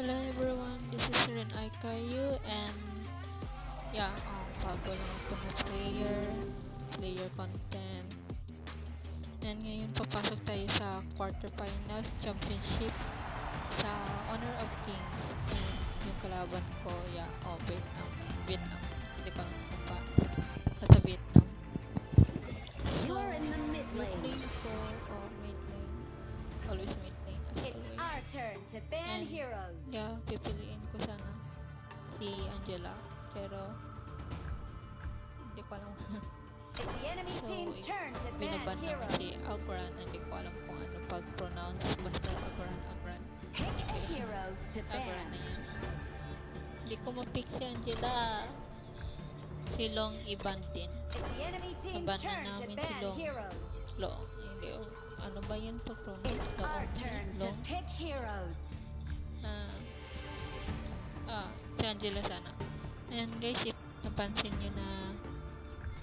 Hello everyone, this is Ren Aikayu and bago lang ako na player content. And ngayon papasok tayo sa quarterfinals championship sa Honor of Kings. And yung kalaban ko, Vietnam. Hindi ko alam kung pa. Nasa Vietnam. You're in the mid lane. Mid lane. Always mid lane as It's always. our turn to ban And, heroes. Pipiliin ko sana si Angela, pero hindi ko alam. It's the enemy team's turn to ban Binaban namin heroes. si Agran, hindi ko alam kung ano pag-pronounce, basta Agran. Pick a hero to Agran ban. na yan. Hindi ko ma-pick si Angela. Si Long Iban din. It's the enemy team's Naban na turn to namin si ban Long. heroes. Long, hindi. Ano ba yan pag-pronounce? It's our turn to Long. pick heroes. Si Angela sana. And guys, if napansin nyo na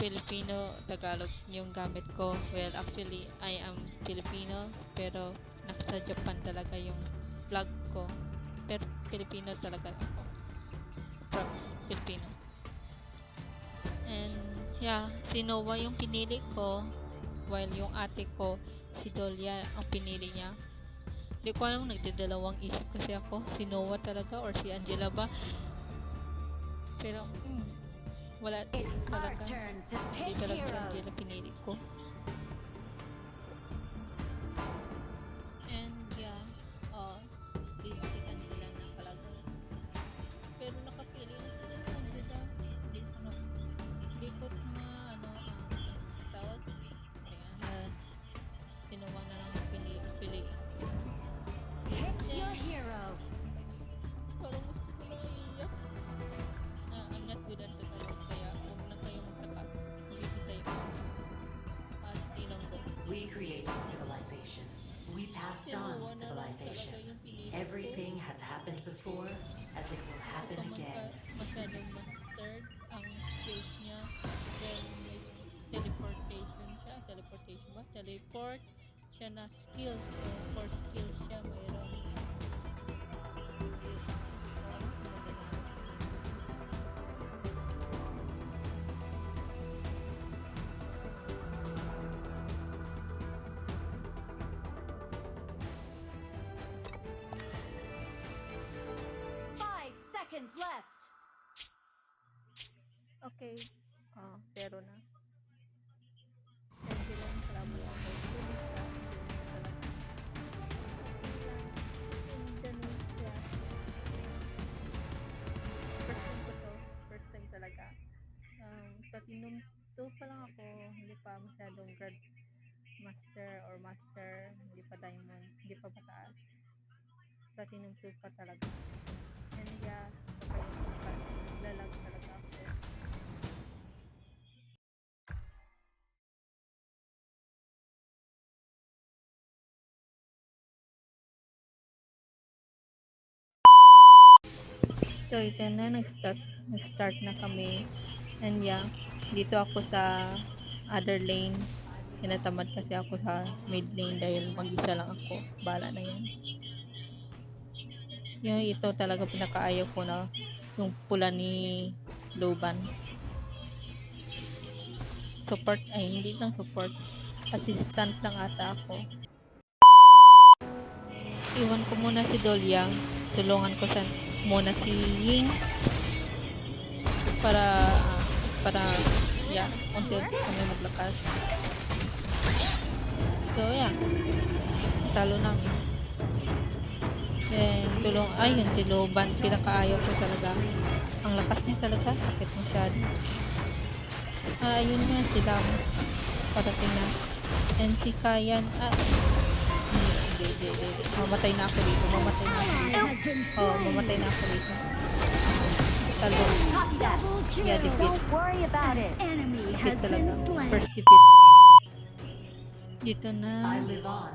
Filipino, Tagalog yung gamit ko, well actually I am Filipino pero nasa Japan talaga yung vlog ko, pero Filipino talaga ako, from Filipino. And si Noah yung pinili ko, while yung ate ko si Dolia ang pinili niya. Hindi ko alam, nagdadalawang isip kasi ako, si Noah talaga or si Angela ba, pero wala It's our talaga. turn to Hindi pick talaga si heroes. Angela pinili ko. And si Angela na talaga. Pero nakapili na sila si Angela. Hindi ko tawag. Sinuwa na lang pili. Pick your hero. Parang gusto ko lang iiyak. I'm not good at Tagalog, kaya huwag na kayo magtaka. Bibitay ko. At Ilonggo. We created civilization. We passed on civilization. Everything has happened before, as it will happen again. Masyadong mastered ang skills niya. Then may teleportation siya. Teleport siya na skills. So 4 skills siya mayroon. 5 seconds left. Okay. Pero na. And sila yung kalaban ako. Indonesia. First time talaga. Platinum 2 pa lang ako. Hindi pa masyadong grad master. Hindi pa diamond. Hindi pa pataas. Platinum 2 pa talaga. And lalag talaga ako. So ito na, nag-start na kami. And dito ako sa other lane. Tinatamad kasi ako sa mid lane dahil mag-isa lang ako. Bala na yan. Ito talaga pinakaayaw ko na yung pula ni Loban. Support, hindi lang support. Assistant lang ata ako. Iwan ko muna si Dolia. Tulungan ko muna si Ying para until kami maglakas. So talo namin. Then yun si Loban, pinakaayaw ko talaga. Ang lakas niya talaga, sakit masyado. Ayun nga sila parating na. And si Kayan, hindi. Mamatay na ako dito. Mamatay na ako dito. Talo. Defeat. Don't worry about it. Defeat talaga. First defeat. Dito na. I live on.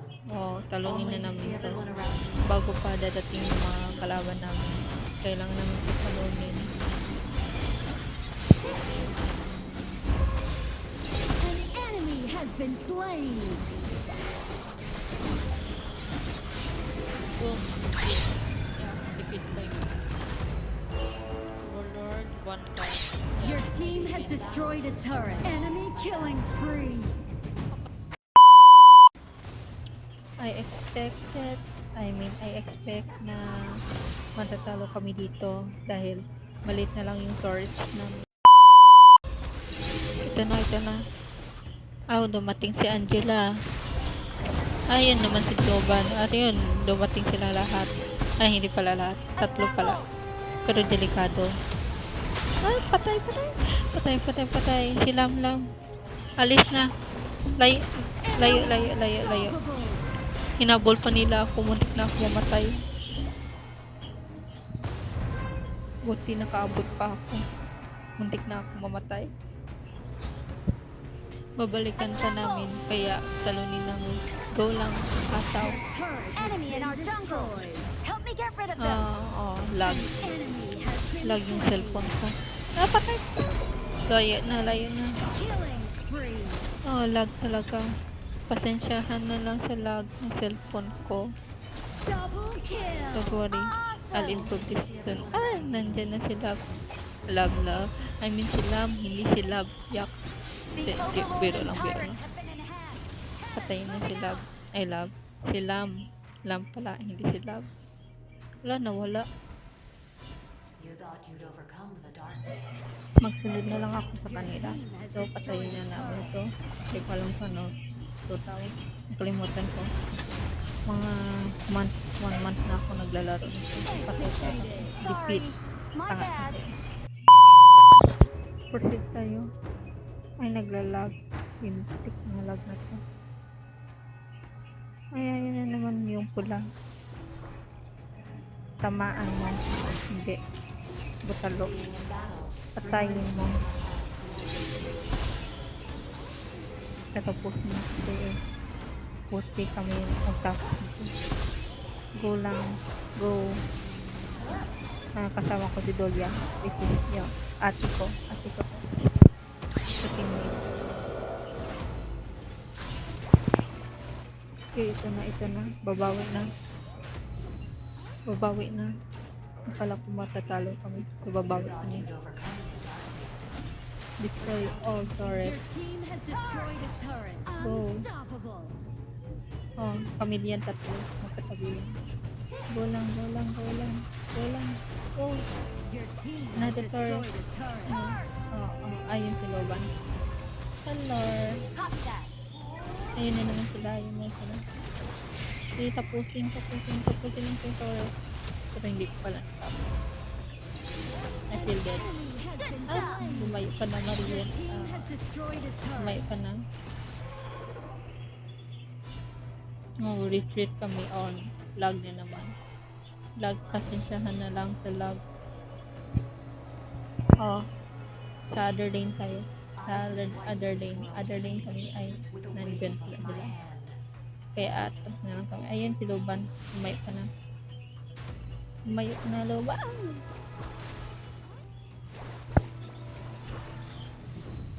Talunin Only na to namin see ito. everyone around me. Bago pa dadating yung mga kalaban namin. Kailangan namin ito talunin. An enemy has been slain. Boom. Defeat team has destroyed a turret. Enemy killing spree. I expect na matatalo kami dito dahil malit na lang yung torch namin. Ito na. Dumating si Angela. Ayun naman si Jovan. At yun, dumating sila lahat. Ay, hindi pala lahat. 3 pala. Pero delikado. Patay. Si Lam. Alis na. Layo. Hinabol pa nila ako. Muntik na ako mamatay. Buti nakaabot pa ako. Muntik na ako mamatay. Babalikan pa namin. Kaya talunin namin. Go lang. Asaw. Enemy in our jungle. Help me get rid of them. Lag. Enemy has been Lag yung slain. cellphone ko. Patay. Layo na. Killing spree. Lag talaga. Pasensyahan na lang sa lag ng cellphone ko. Double kill. Don't worry. I'll improve this soon. Nandyan na si Love. Love. I mean si Lam, hindi si Love. Yak. Biro lang. Patayin na si Love. I love. Si Lam. Lam pala, hindi si Love. Nawala. You thought you'd overcome the darkness. Magsunod na lang ako sa kanila. So, patayin na namin ito. Hindi ko alam pa, no? 2,000. Nakalimutan ko. Mga 1 month na ako naglalaro nito. Patay ko. Defeat. Tanga. Proceed tayo. Ay, naglalag. Pintik na lag na to. Ay, ayun na naman yung pula. Tamaan mo. Hindi. Butalo. Patayin mo. Katapos mo. Pusti kami magtapos dito. Go lang. Go. Kasama ko si Dolia. Ito yung ate ko. Okay, ito na. Babawi na. Akala ko matatalo kami. Babawi kami. You'd overcome the darkness. Destroy all turret. Your team has destroyed a turret. Go. Unstoppable. Pamilya 3. Magkatabi yun. Go lang. Go. Your team has Another turret. destroyed a turret. Ayun si Loban. Hello. Copy that. Ayun na naman sila. Okay, tapusin lang yung turret. Pero hindi ko pala natapos. I feel dead. Enemy has been slain. Bumayo pa na Mariel. Your team has destroyed a Bumayo turret. pa na. Retreat kami on. Lag na naman. Lag, pasensyahan na lang sa lag. Sa other lane tayo. Sa other lane kami ay nandyan sila. Kaya atas na lang kami. Ayun si Loban. Umayo ka na. Umayo na Loban.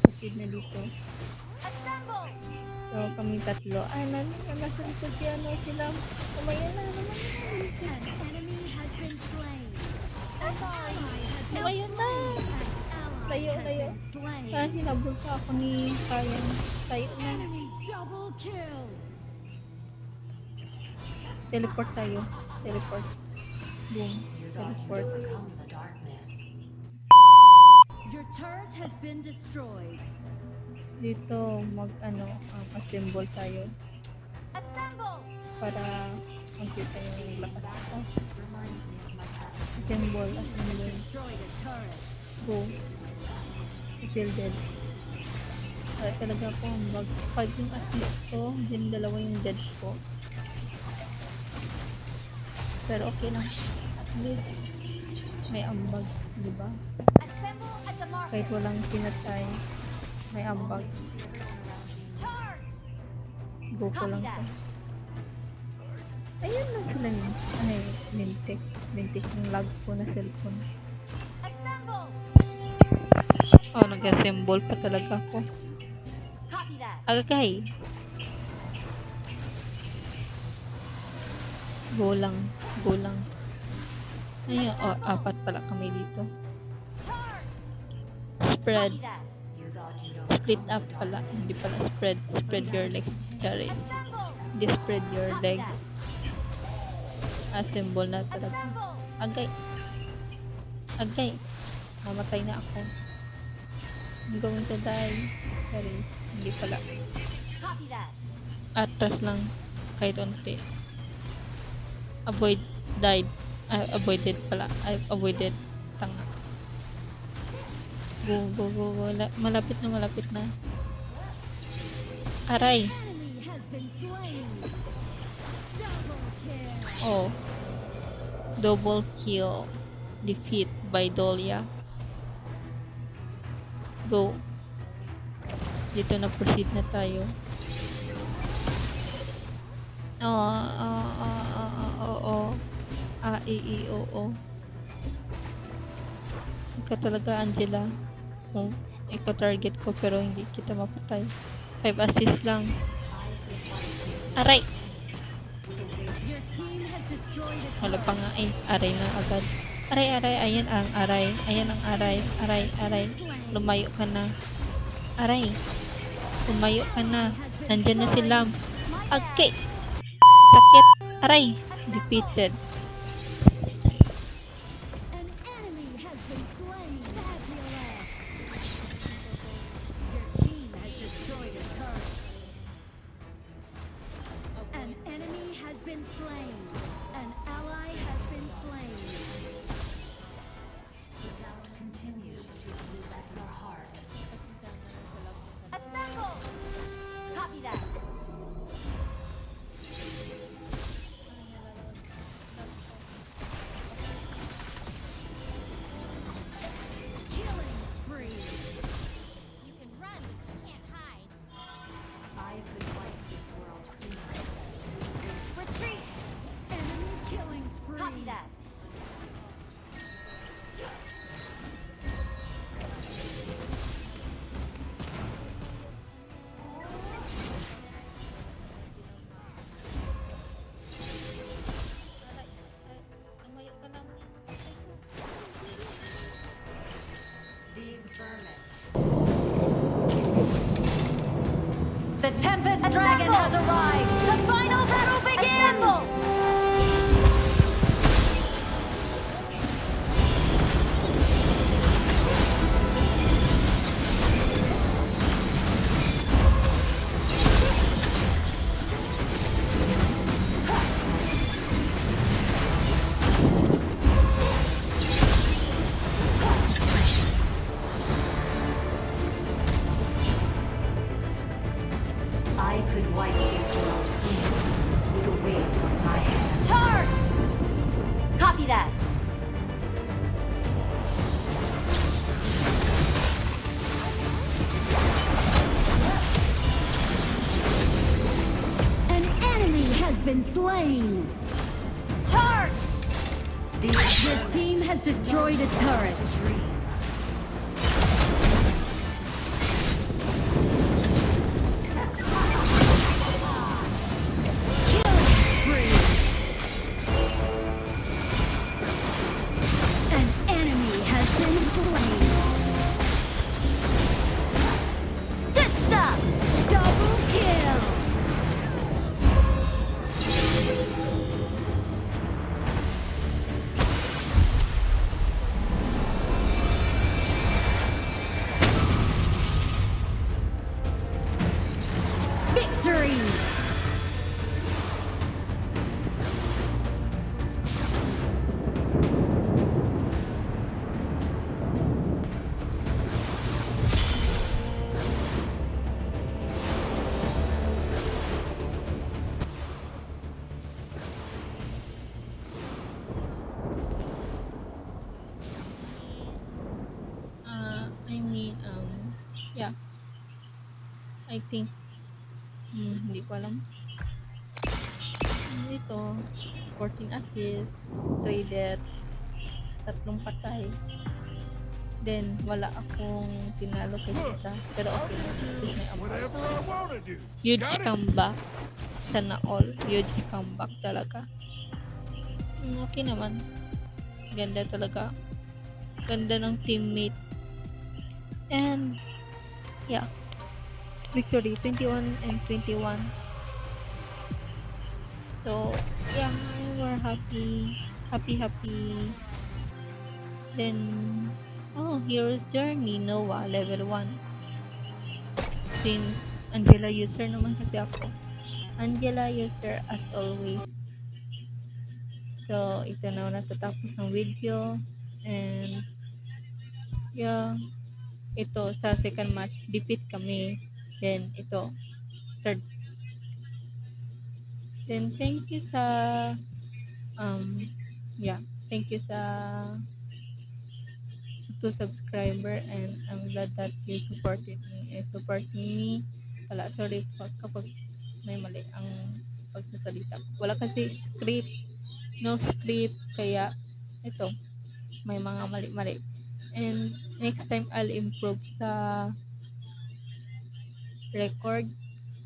Kapit na dito. Assemble. So kami 3. Nasa likod sila. Umayo na naman. An enemy has been slain. An ally has been Umayo na. Layo. been slain. Hinabol pa ako ni Kayan. Tayo na. Enemy double kill. Teleport tayo. Boom. You thought you'd Teleport. overcome the darkness. Your turret has been destroyed. Dito assemble tayo Assemble. para makita yung lakas ko. Reminds me of my past. Assemble. Destroyed a turret. Go. I feel dead. Talaga po, 5 yung assist ko, din 2 yung dead ko. Pero okay lang. At least, may ambag, di ba? Assemble at the mark. Kahit walang pinatay, may ambag. Charge. Go ko lang to. Ayun lang sila yun. Mintik yung lag ko na cellphone. Assemble. Nag-assemble pa talaga ako. Copy that. Agay. Go lang. Ayun, 4 pala kami dito. Charge. spread. Copy that. You thought you'd Split overcome up the pala. darkness. Hindi pala spread. Spread your legs. Sorry. Assemble. Hindi spread your Copy leg. that. Assemble na talaga. Assemble. Agay. Agay. Mamatay na ako. I'm going to die. Sorry. Hindi pala. Copy that. Atras lang. Kahit unti. Avoid. Died. Avoided pala. Avoided. Tanga. Go, go, go, go. Malapit na, malapit na. Aray. Enemy has been slain. Double kill. Oh. Double kill. Defeat by Dahlia. Go. Dito na proceed na tayo. O. Ikaw talaga, Angela. Oh, ikaw target ko pero hindi kita mapatay. 5 assist lang. Aray! Your team has destroyed a Wala pa turret. nga eh. Aray na agad. Aray, aray. Ayan ang aray. Ayan ang aray. Aray, aray. Lumayo ka na. Aray. Lumayo ka na. Nandyan na si Lam. Okay. Sakit. Aray. Defeated. An enemy has been slain. Fabulous. Your team has destroyed a turret. An enemy has been slain. An ally has been slain. The doubt continues to move at your heart. Assemble. Copy that. Killing spree. You can run, but you can't hide. I could wipe this world clean. Retreat. Enemy killing spree. Copy that. Lumayo ka lang. These vermin. The Tempest Dragon has arrived. The final battle begins. I could wipe this world clean with a wave of my hand. Charge. Copy that. An enemy has been slain. Charge. These Your team has destroyed a turret. dream. Killing spree. An enemy has been slain. Good stuff. Double kill. Victory. Yeah. I think, hindi ko alam. Dito, 14 assist, 3 death, 3 patay. Then, wala akong tinalo kay isa. Pero okay na. This may Whatever I wanna do. Huge Got it? comeback. Sana all. Huge comeback talaga. Okay naman. Ganda talaga. Ganda ng teammate. And yeah, victory 21 and 21. So yeah, we're happy. Then hero's journey Noah level 1. Since Angela user naman kasi ako. Angela user as always. So ito na natatapos ng video. And yeah, ito sa second match defeat kami. Then ito third. Then thank you sa um yeah, thank you sa to subscriber, and I'm glad that you supporting me. Wala, sorry kapag may mali ang pagsasalita. Wala kasi script, no script, kaya ito, may mga mali-mali. And next time I'll improve sa record,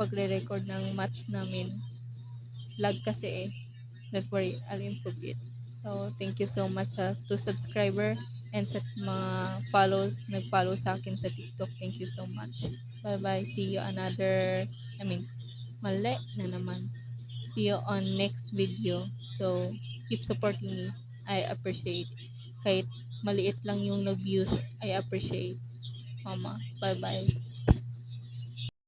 pagre-record ng match namin. Lag kasi eh. Don't worry, I'll improve it. So, thank you so much to subscriber and sa mga nag-follow sa akin sa TikTok. Thank you so much. Bye-bye. See you mali na naman. See you on next video. So, keep supporting me. I appreciate. Kahit maliit lang yung nag-views, I appreciate. Mama, bye-bye.